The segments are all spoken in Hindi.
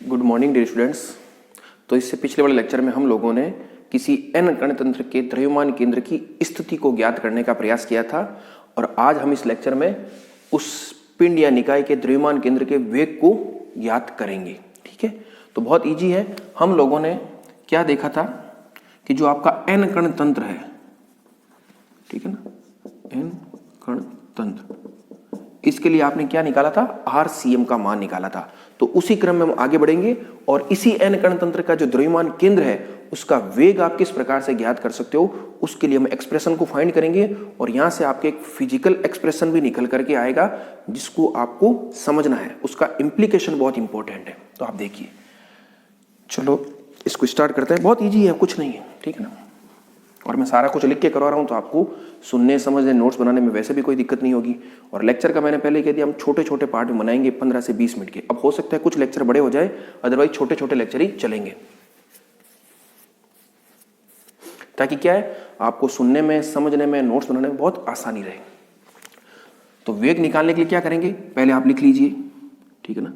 Good morning dear students. तो इससे पिछले वाले लेक्चर में हम लोगों ने किसी n कण तंत्र के द्रव्यमान केंद्र की स्थिति को ज्ञात करने का प्रयास किया था और आज हम इस लेक्चर में उस पिंड या निकाय के द्रव्यमान केंद्र के वेग को ज्ञात करेंगे। ठीक है, तो बहुत इजी है। हम लोगों ने क्या देखा था कि जो आपका n कण तंत्र है, ठीक है ना, n कण तंत्र, इसके लिए आपने क्या निकाला था, RCM का मान निकाला था। तो उसी क्रम में हम आगे बढ़ेंगे और इसी n कण तंत्र का जो द्रव्यमान केंद्र है उसका वेग आप किस प्रकार से ज्ञात कर सकते हो, उसके लिए हम एक्सप्रेशन को फाइंड करेंगे और यहां से आपके एक फिजिकल एक्सप्रेशन भी निकल करके आएगा जिसको आपको समझना है। उसका इंप्लीकेशन बहुत इंपॉर्टेंट है। तो आप देखिए, चलो इसको स्टार्ट करते हैं। बहुत ईजी है, कुछ नहीं है, ठीक है ना। और मैं सारा कुछ लिख के करवा रहा हूं तो आपको सुनने समझने नोट्स बनाने में वैसे भी कोई दिक्कत नहीं होगी। और लेक्चर का मैंने पहले कह दिया, हम छोटे छोटे पार्ट में बनाएंगे 15 से 20 मिनट के। अब हो सकता है कुछ लेक्चर बड़े हो जाए, अदरवाइज छोटे छोटे लेक्चर ही चलेंगे, ताकि क्या है, आपको सुनने में समझने में नोट्स बनाने में बहुत आसानी रहे। तो वेग निकालने के लिए क्या करेंगे, पहले आप लिख लीजिए, ठीक है ना।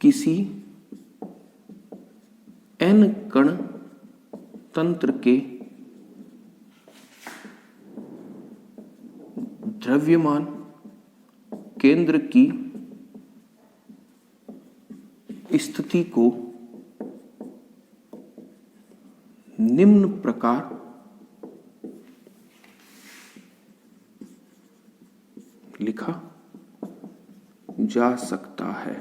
किसी n कण तंत्र के द्रव्यमान केंद्र की स्थिति को निम्न प्रकार लिखा जा सकता है।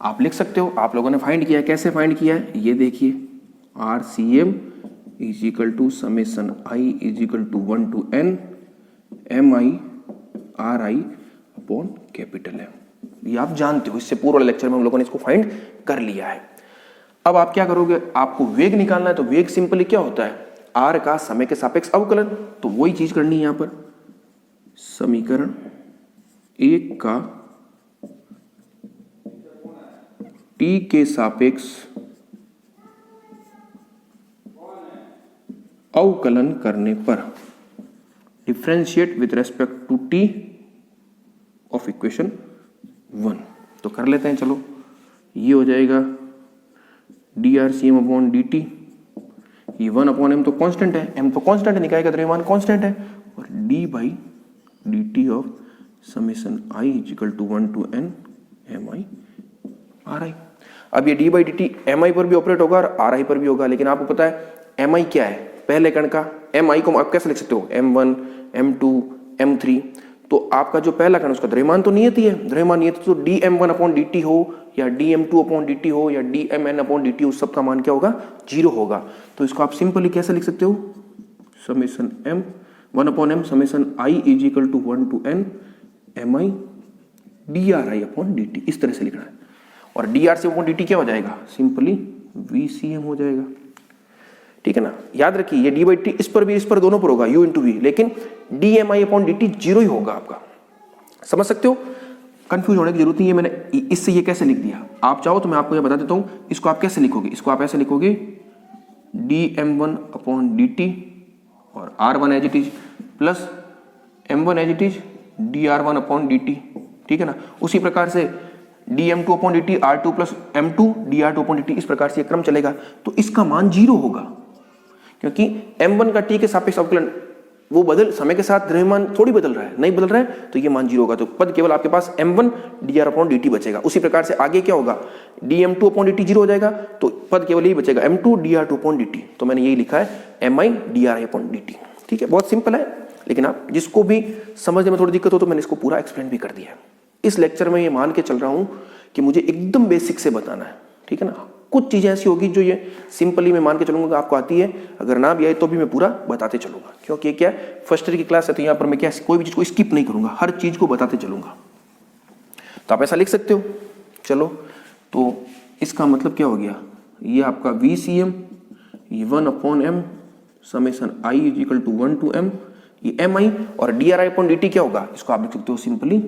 आप लिख सकते हो, आप लोगों ने फाइंड किया है। कैसे फाइंड किया है ये देखिए, RCM is equal to summation I is equal to 1 to n MI RI upon capital M। ये आप जानते हो, इससे पूर्व वाले लेक्चर में हम लोगों ने इसको फाइंड कर लिया है। अब आप क्या करोगे, आपको वेग निकालना है। तो वेग सिंपली क्या होता है, R का समय के सापेक्ष अवकलन। तो वही चीज करनी है यहां पर, समीकरण 1 का t के सापेक्ष अवकलन करने पर, differentiate with respect to t of equation 1। तो कर लेते हैं, चलो। ये हो जाएगा drCM अपॉन dt। ये 1 अपॉन m तो कांस्टेंट है, m तो कांस्टेंट है, निकाय का द्रव्यमान कांस्टेंट है, और d by dt of summation I is equal to 1 to n MI RI। अब ये d बाई dt MI पर भी ऑपरेट होगा और RI पर भी होगा, लेकिन आपको पता है MI क्या है, पहले कण का MI को आप कैसे लिख सकते हो, M1 M2 M3। तो आपका जो पहला कण उसका द्रव्यमान तो नियत ही है, द्रव्यमान नियत, तो dm1 अपॉन dt हो या dm2 अपॉन dt हो या dmn अपॉन dt हो, सबका मान क्या होगा, 0 होगा। तो इसको आप सिंपली कैसे लिख सकते हो, summation m 1 upon m summation I is equal to 1 to n MI DRI upon dt, इस तरह से लिखना है। और DRCM अपॉन dt क्या हो जाएगा, सिंपली VCM हो जाएगा, ठीक है ना। याद रखिए ये d बाई टी इस पर भी, इस पर दोनों पर होगा u इंटू वी, लेकिन dmi अपॉन dt 0 ही होगा आपका। समझ सकते हो, कंफ्यूज होने की जरूरत नहीं है। मैंने इससे ये कैसे लिख दिया, आप चाहो तो मैं आपको ये बता देता हूं। इसको आप कैसे लिखोगे, इसको आप ऐसे लिखोगे dm1 अपॉन dt और r1 as it is plus m1 as it is dr1 upon dt, ठीक है ना। उसी प्रकार से dm2 upon dt r2 plus m2 dr2 upon dt, इस प्रकार से ये क्रम चलेगा। तो इसका मान 0 होगा, क्योंकि m1 का t के सापेक्ष अवकलन वो बदल, समय के साथ द्रव्यमान थोड़ी बदल रहा है, नहीं बदल रहा है, तो ये मान 0 होगा। तो पद केवल आपके पास m1 dr अपॉन dt बचेगा। उसी प्रकार से आगे क्या होगा, dm2 अपॉन dt 0 हो जाएगा, तो पद केवल यही बचेगा, m2 dr2 अपॉन dt। तो मैंने यही लिखा है mi dri अपॉन dt, ठीक है। बहुत सिंपल है, लेकिन आप जिसको भी समझने में थोड़ी दिक्कत हो तो मैंने इसको पूरा एक्सप्लेन भी कर दिया है। इस लेक्चर में ये मान के चल रहा हूं कि मुझे एकदम बेसिक से बताना है, ठीक है ना। कुछ चीजें ऐसी होगी जो ये सिंपली मैं मान के चलूंगा आपको आती है, अगर ना भी आए तो भी मैं पूरा बताते चलूंगा, क्योंकि क्या है, फर्स्ट ईयर की क्लास है, तो यहाँ पर मैं क्या कोई भी चीज को स्किप नहीं करूंगा, हर चीज को बताते चलूंगा। तो आप ऐसा लिख सकते हो। चलो, तो इसका मतलब क्या हो गया, ये आपका VCM, ये 1 upon m summation I is equal to 1 to m, ये MI, और DRI अपॉन dt क्या होगा, इसको आप लिख सकते हो सिंपली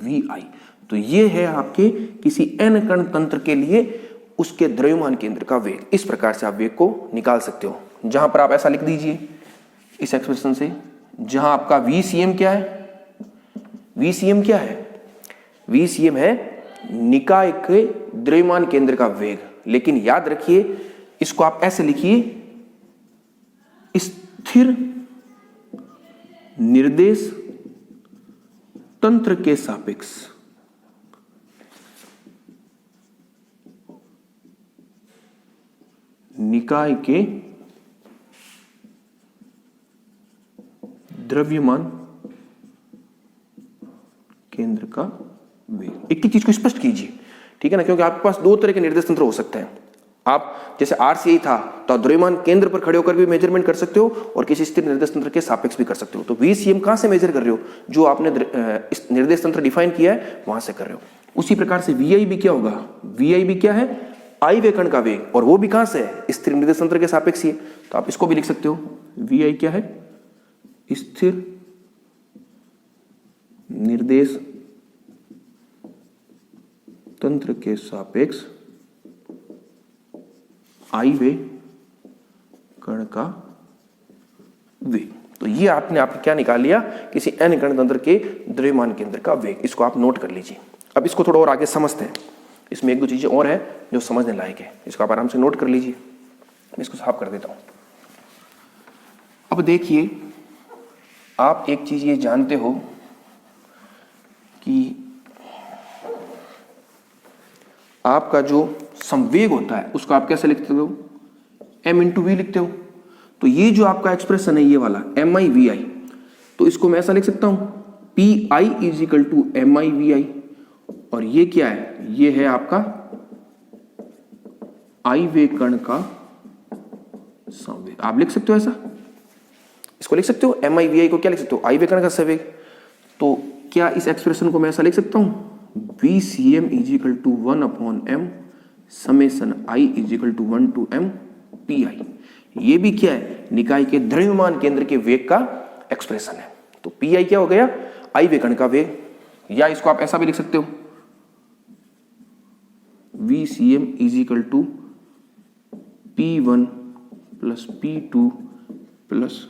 VI। तो ये है आपके किसी n कण तंत्र के लिए उसके द्रव्यमान केंद्र का वेग। इस प्रकार से आप वेग को निकाल सकते हो। जहां पर आप ऐसा लिख दीजिए इस एक्सप्रेशन से, जहां आपका VCM क्या है, VCM क्या है, VCM है निकाय के द्रव्यमान केंद्र का वेग। लेकिन याद रखिए इसको आप ऐसे लिखिए, स्थिर निर्देश तंत्र के सापेक्ष निकाय के द्रव्यमान केंद्र का वेग। एक ही चीज को स्पष्ट कीजिए, ठीक है ना, क्योंकि आपके पास दो तरह के निर्देश तंत्र हो सकते हैं। आप जैसे RCI था तो द्रव्यमान केंद्र पर खड़े होकर भी मेजरमेंट कर सकते हो और किसी स्थिर निर्देश तंत्र के सापेक्ष भी कर सकते हो। तो VCM कहां से मेजर कर रहे हो? जो आपने निर्देश तंत्र डिफाइन किया है वहां से कर रहे हो। उसी प्रकार से VI भी क्या होगा? VI भी क्या है? आई वे कण का वेग, और वो भी कहां से है? स्थिर निर्देश तंत्र के सापेक्ष ही है। तो आप इसको भी लिख सकते हो, VI क्या है? स्थिर निर्देश तंत्र के सापेक्ष आई वे कण का वेग। तो ये आपने क्या निकाल लिया? किसी n कण तंत्र के द्रव्यमान केंद्र का वेग। इसको आप नोट कर लीजिए। अब इसको थोड़ा और आगे समझते हैं। इसमें एक दो चीजें और है जो समझने लायक है, इसको आप आराम से नोट कर लीजिए। मैं इसको साफ कर देता हूं। अब देखिए, आप एक चीज ये जानते हो कि आपका जो संवेग होता है उसको आप कैसे लिखते हो? m×v लिखते हो। तो ये जो आपका एक्सप्रेशन है ये वाला MI/VI, तो इसको मैं ऐसा लिख सकता हूं PI = MI/VI। और ये क्या है? ये है आपका आई वे कण का संवेग। आप लिख सकते हो ऐसा, इसको लिख सकते हो MI/VI को क्या लिख सकते हो? आई वे कण का संवेग। तो क्या इस एक्सप्रेशन को मैं ऐसा लिख सकता हूं VCM = 1/m summation I = 1/m PI। ये भी क्या है? निकाय के द्रव्यमान केंद्र के वेग का एक्सप्रेशन है। तो PI क्या हो गया? आई वे कण का वेग। या इसको आप ऐसा भी लिख सकते हो VCM = P1 + P2 +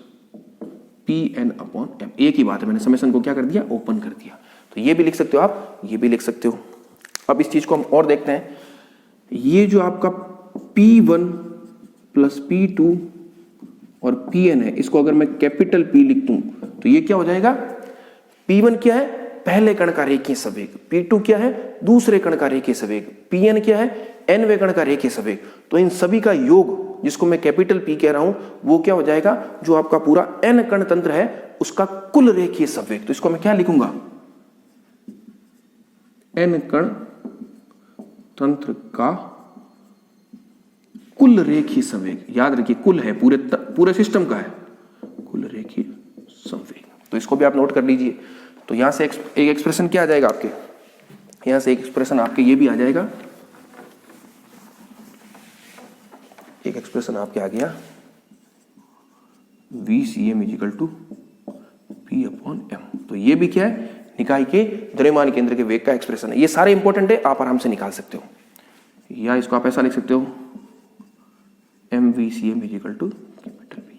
Pn/m। एक ही बात है, मैंने समेशन को क्या कर दिया? ओपन कर दिया। तो ये भी लिख सकते हो आप, ये भी लिख सकते हो। अब इस चीज को हम और देखते हैं। ये जो आपका P1 + P2 और Pn है, इसको अगर मैं कैपिटल P लिख दूं तो ये क्या हो जाएगा? P1 क्या है? पहले कण का रेखीय संवेग। P2 क्या है? दूसरे कण का रेखीय संवेग। Pn क्या है? nवें कण का रेखीय संवेग। तो इन सभी का योग, जिसको मैं कैपिटल P कह रहा हूं, वो क्या हो जाएगा? जो आपका पूरा n कण तंत्र है उसका कुल रेखीय संवेग। तो इसको मैं क्या लिखूंगा? n कण तंत्र का कुल रेखीय संवेग। याद रखिए कुल है, पूरे सिस्टम का है कुल रेखीय संवेग। तो इसको भी आप नोट कर लीजिए। तो यहां से एक एक्सप्रेशन क्या आ जाएगा आपके? यहां से एक एक्सप्रेशन आपके ये भी आ जाएगा। एक एक्सप्रेशन आपके आ गया VCM = P/m। तो ये भी क्या है? निकाय के द्रव्यमान केंद्र के वेग का एक्सप्रेशन है। ये सारे इंपॉर्टेंट है, आप आराम से निकाल सकते हो। या इसको आप ऐसा लिख सकते हो MVCM = P।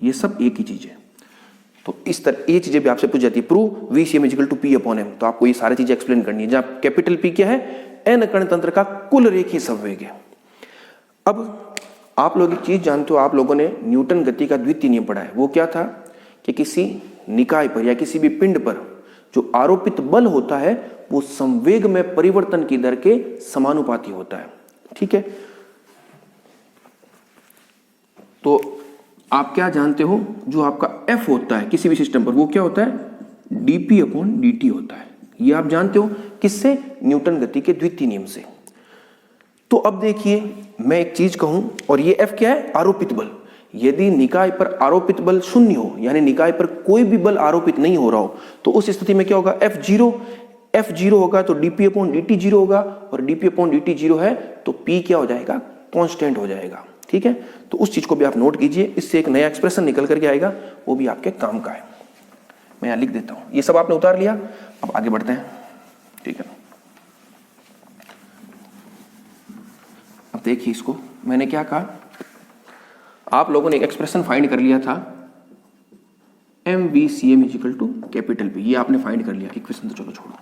ये सब एक ही चीज है। तो इस तरह ये चीजें भी आपसे पूछ जाती है, प्रूव VCM = P/m। तो आपको ये सारी चीजें एक्सप्लेन करनी है। जहां कैपिटल P क्या है? n कण तंत्र का कुल रेखीय संवेग है। अब आप लोग एक चीज जानते हो, आप लोगों ने न्यूटन गति का द्वितीय नियम पढ़ा है। वो क्या था कि किसी निकाय पर या किसी भी पिंड पर जो आरोपित बल होता है वो संवेग में परिवर्तन की दर के समानुपाती होता है। ठीक है, तो आप क्या जानते हो? जो आपका F होता है किसी भी सिस्टम पर, वो क्या होता है? dP/dt होता है। ये आप जानते हो किससे? न्यूटन गति के द्वितीय नियम से। तो अब देखिए, मैं एक चीज कहूं, और ये F क्या है? आरोपित बल। यदि निकाय पर आरोपित बल शून्य हो, यानी निकाय पर कोई भी बल आरोपित नहीं हो रहा हो, तो उस स्थिति में क्या होगा? F0 होगा तो dP/dt 0 होगा, और dP/dt 0 है तो P क्या हो जाएगा? कांस्टेंट हो जाएगा। ठीक है, तो उस चीज को भी आप नोट कीजिए। इससे एक नया एक्सप्रेशन निकल करके आएगा, वो भी आपके काम का है। मैं यहां लिख देता हूं। ये सब आपने उतार लिया, अब आगे बढ़ते हैं। ठीक है, अब देखिए इसको मैंने क्या कहा, आप लोगों ने एक एक्सप्रेशन फाइंड कर लिया था MVCM = P। ये आपने फाइंड कर लिया इक्वेशन, तो चलो छोड़ो।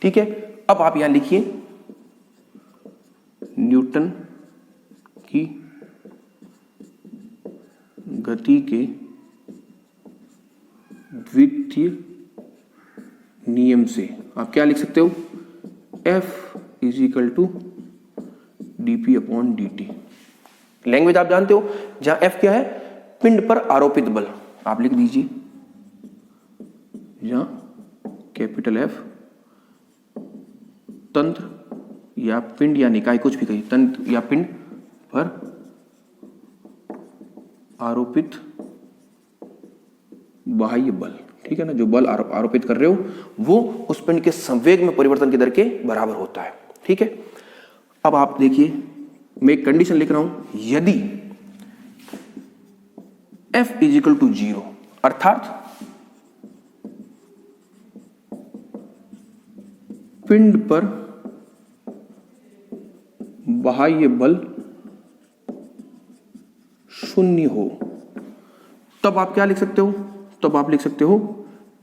ठीक है, अब आप यहां लिखिए न्यूटन की गति के द्वितीय नियम से आप क्या लिख सकते हो, F = dp/dt। लैंग्वेज आप जानते हो, जहां F क्या है, पिंड पर आरोपित बल, आप लिख दीजिए जहां कैपिटल F तंत्र या पिंड या निकाय, कुछ भी कहिए, तंत्र या पिंड पर आरोपित बाह्य बल, ठीक है ना, जो बल आरोपित कर रहे हो वो उस पिंड के संवेग में परिवर्तन की दर के बराबर होता है, ठीक है। अब आप देखिए, मैं एक कंडीशन लिख रहा हूं, यदि F = 0, अर्थात पिंड पर बाह्य बल 0 हो, तब आप क्या लिख सकते हो, तब आप लिख सकते हो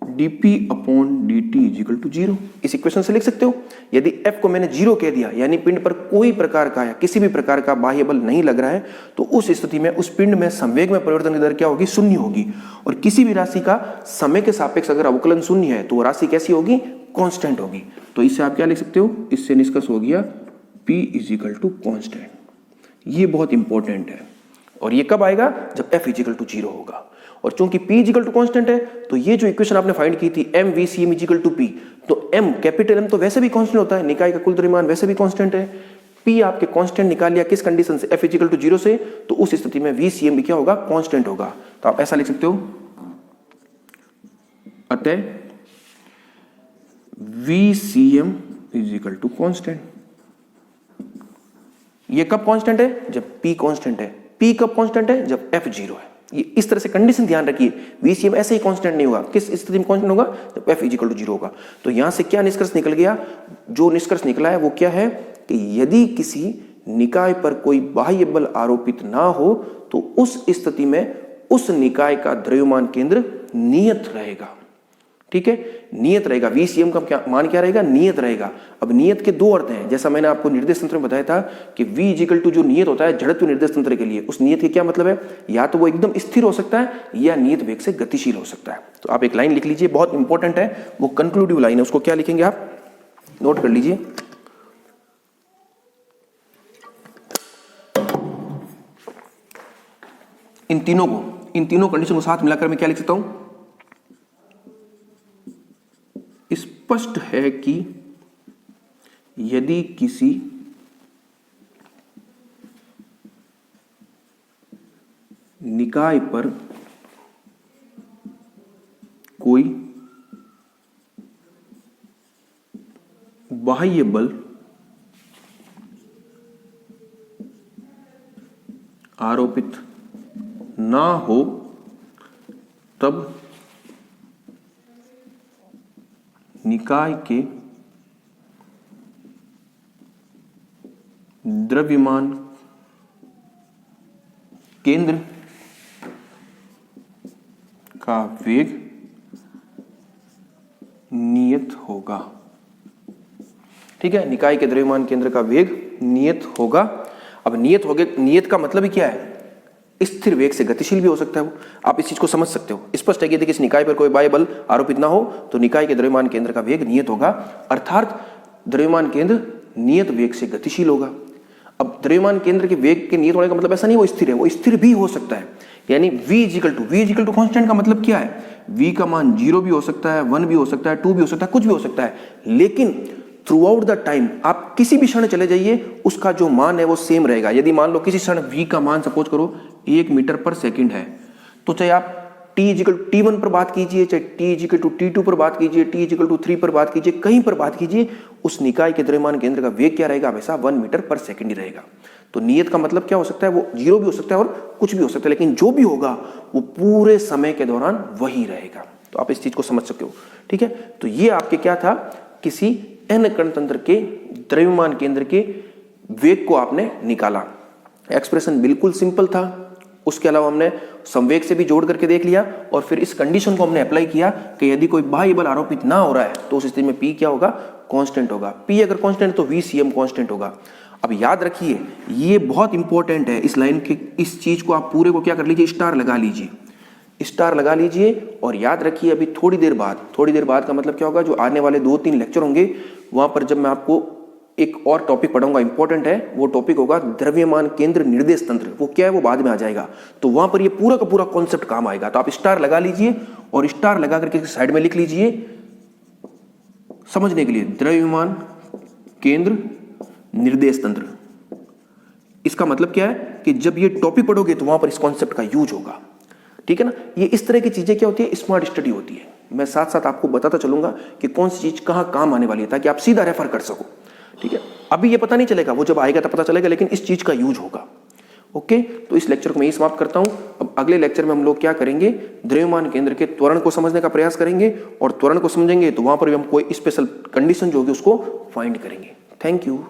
dp/dt = 0। इस इक्वेशन से लिख सकते हो, यदि F को मैंने 0 कह दिया, यानी पिंड पर कोई प्रकार का या किसी भी प्रकार का बाह्य बल नहीं लग रहा है, तो उस स्थिति में उस पिंड में संवेग में परिवर्तन की दर क्या होगी, 0 होगी। और किसी भी राशि का समय के सापेक्ष अगर अवकलन 0 है तो वो राशि कैसी होगी, कांस्टेंट होगी। तो इससे आप क्या लिख सकते हो, इससे निष्कर्ष हो गया P = कांस्टेंट। ये बहुत इंपॉर्टेंट है, और ये कब आएगा, जब F = 0 होगा। और चूंकि P = कांस्टेंट है, तो ये जो इक्वेशन आपने फाइंड की थी MVCM = P, तो M कैपिटल M तो वैसे भी कांस्टेंट होता है, निकाय का कुल द्रव्यमान वैसे भी कांस्टेंट है। P आपके कांस्टेंट निकाल लिया, किस कंडीशन से, F = 0 से, तो उस स्थिति में VCM भी क्या होगा, कांस्टेंट होगा। तो आप ऐसा लिख सकते हो, अतः VCM = कांस्टेंट। ये कब कांस्टेंट है, जब P कांस्टेंट है। P कब कांस्टेंट है, जब F 0 है। ये इस तरह से कंडीशन ध्यान रखिए, VCM ऐसे ही कांस्टेंट नहीं होगा, किस स्थिति में कांस्टेंट होगा, जब F = 0 होगा। तो यहां से क्या निष्कर्ष निकल गया, जो निष्कर्ष निकला है वो क्या है कि यदि किसी निकाय पर कोई बाह्य बल आरोपित ना हो, तो उस स्थिति में उस निकाय का द्रव्यमान केंद्र नियत रहेगा, ठीक है, नियत रहेगा। VCM का क्या मान, क्या रहेगा, नियत रहेगा। अब नियत के दो अर्थ हैं, जैसा मैंने आपको निर्देश तंत्र में बताया था कि V = जो नियत होता है जड़त्व निर्देश तंत्र के लिए, उस नियत के क्या मतलब है, या तो वो एकदम स्थिर हो सकता है या नियत वेग से गतिशील हो सकता है। तो आप एक लाइन लिख लीजिए, बहुत इंपॉर्टेंट है, वो कंक्लूडिव लाइन है, उसको क्या लिखेंगे आप, नोट कर लीजिए। इन तीनों कंडीशन को साथ मिलाकर मैं क्या लिख सकता हूं, स्पष्ट है कि यदि किसी निकाय पर कोई बाह्य बल आरोपित ना हो, तब निकाय के द्रव्यमान केंद्र का वेग नियत होगा, ठीक है, निकाय के द्रव्यमान केंद्र का वेग नियत होगा। अब नियत हो गया, नियत का मतलब ही क्या है, स्थिर वेग से गतिशील भी हो सकता है वो, आप इस चीज को समझ सकते हो। स्पष्ट है कि यदि किसी निकाय पर कोई बाह्य बल आरोपित ना हो, तो निकाय के द्रव्यमान केंद्र का वेग नियत होगा, अर्थात द्रव्यमान केंद्र नियत वेग से गतिशील होगा। अब द्रव्यमान केंद्र के वेग के नियत होने का मतलब ऐसा नहीं वो स्थिर है, वो स्थिर भी हो सकता है। यानी V = कांस्टेंट का मतलब क्या है, V का मान 0 भी हो सकता है, 1 भी हो सकता है, 2 भी हो सकता है, कुछ भी हो सकता है, लेकिन थ्रू आउट द टाइम आप किसी भी क्षण चले जाइए, उसका जो मान है वो सेम रहेगा। यदि मान लो किसी क्षण V का मान सपोज करो 1 मीटर/सेकंड है, तो चाहे आप T = T1 पर बात कीजिए, चाहे T = T2 पर बात कीजिए, T = 3 पर बात कीजिए, कहीं पर बात कीजिए, उस निकाय के द्रव्यमान केंद्र का वेग क्या रहेगा, हमेशा 1 मीटर/सेकंड ही रहेगा। तो नियत का मतलब क्या हो सकता है, वो 0 भी हो सकता है और कुछ भी हो सकता है, लेकिन जो भी होगा वो पूरे समय के दौरान वही रहेगा। तो आप इस चीज को समझ सकते हो, ठीक है। तो ये आपके क्या था, किसी n कण तंत्र के द्रव्यमान केंद्र के वेग को आपने निकाला। एक्सप्रेशन बिल्कुल सिंपल था। उसके अलावा हमने संवेग से भी जोड़ करके देख लिया और फिर इस कंडीशन को हमने अप्लाई किया कि यदि कोई बाह्य बल आरोपित ना हो रहा है तो उस स्थिति में P क्या होगा, कांस्टेंट होगा। P अगर कांस्टेंट है तो VCM कांस्टेंट होगा। अब याद रखिए ये बहुत इंपॉर्टेंट है, इस लाइन के इस चीज को आप पूरे को क्या कर लीजिए, स्टार लगा लीजिए, स्टार लगा लीजिए। और याद रखिए अभी थोड़ी देर बाद का मतलब क्या होगा, जो आने वाले 2-3 लेक्चर होंगे वहां पर जब मैं आपको एक और टॉपिक पढ़ाऊंगा, इंपॉर्टेंट है वो टॉपिक होगा द्रव्यमान केंद्र निर्देश तंत्र। वो क्या है वो बाद में आ जाएगा, तो वहां पर ये पूरा का पूरा कॉन्सेप्ट काम आएगा। तो आप स्टार लगा लीजिए और स्टार लगा करके साइड में लिख लीजिए समझने के लिए, द्रव्यमान केंद्र निर्देश तंत्र। इसका मतलब क्या है कि जब ये टॉपिक पढ़ोगे तो वहां पर इस कॉन्सेप्ट का यूज होगा, ठीक है ना। ये इस तरह की चीजें क्या होती है, स्मार्ट स्टडी होती है। मैं साथ साथ आपको बताता चलूंगा कि कौन सी चीज कहां काम आने वाली है ताकि आप सीधा रेफर कर सको, ठीक है। अभी ये पता नहीं चलेगा, वो जब आएगा तब पता चलेगा, लेकिन इस चीज का यूज होगा। ओके, तो इस लेक्चर को मैं यही समाप्त करता हूं। अब अगले लेक्चर में हम लोग क्या करेंगे, द्रव्यमान केंद्र के त्वरण को समझने का प्रयास करेंगे, और त्वरण को समझेंगे तो वहां पर भी हम कोई स्पेशल कंडीशन जो होगी उसको फाइंड करेंगे। Thank you.